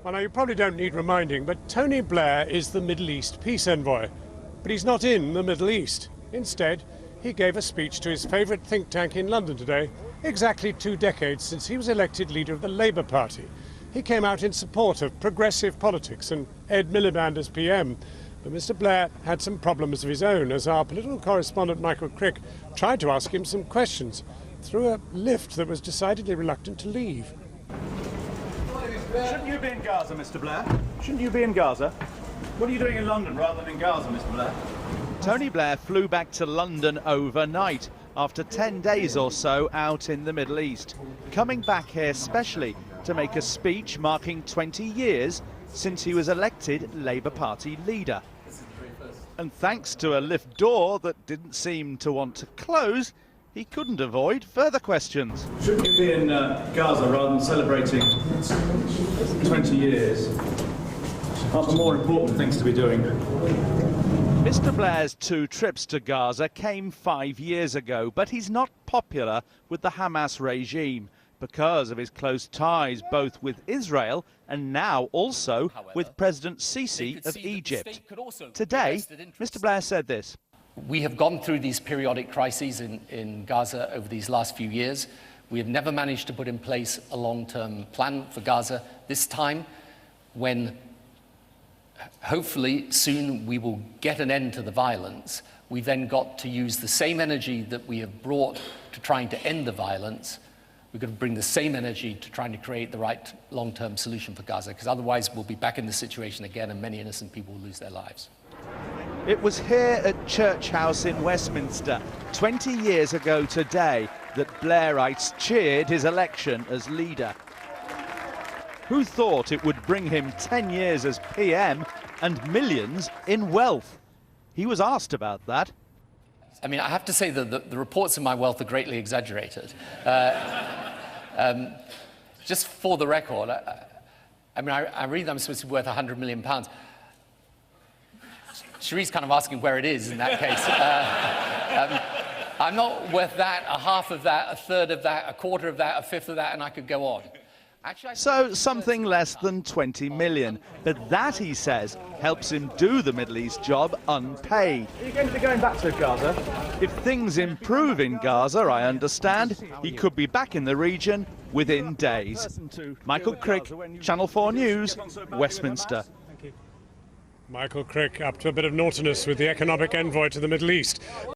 Well, now, you probably don't need reminding, but Tony Blair is the Middle East peace envoy. But he's not in the Middle East. Instead, he gave a speech to his favourite think tank in London today, exactly 2 decades since he was elected leader of the Labour Party. He came out in support of progressive politics and Ed Miliband as PM. But Mr. Blair had some problems of his own, as our political correspondent Michael Crick tried to ask him some questions through a lift that was decidedly reluctant to leave. Shouldn't you be in Gaza, Mr. Blair? Shouldn't you be in Gaza? What are you doing in London rather than in Gaza, Mr. Blair? Tony Blair flew back to London overnight after 10 days or so out in the Middle East, coming back here specially to make a speech marking 20 years since he was elected Labour Party leader. And thanks to a lift door that didn't seem to want to close, he couldn't avoid further questions. Shouldn't you be in Gaza rather than celebrating 20 years? Aren't there more important things to be doing? Mr. Blair's 2 trips to Gaza came 5 years ago, but he's not popular with the Hamas regime because of his close ties both with Israel and now also with President Sisi of Egypt. Today, Mr. Blair said this. We have gone through these periodic crises in Gaza over these last few years. We have never managed to put in place a long-term plan for Gaza. This time, when hopefully soon we will get an end to the violence, we then got to use the same energy that we have brought to trying to end the violence. We're going to bring the same energy to trying to create the right long-term solution for Gaza, because otherwise we'll be back in this situation again and many innocent people will lose their lives. It was here at Church House in Westminster 20 years ago today that Blairites cheered his election as leader. Who thought it would bring him 10 years as PM and millions in wealth? He was asked about that. I mean, I have to say that the reports of my wealth are greatly exaggerated. Just for the record, I read that I'm supposed to be worth £100 million. Cherie's kind of asking where it is in that case. I'm not worth that, a half of that, a third of that, a quarter of that, a fifth of that, and I could go on. So something less than 20 million. But that, he says, helps him do the Middle East job unpaid. Are you going to be going back to Gaza? If things improve in Gaza, I understand, he could be back in the region within days. Michael Crick, Channel 4 News, Westminster. Michael Crick up to a bit of naughtiness with the economic envoy to the Middle East.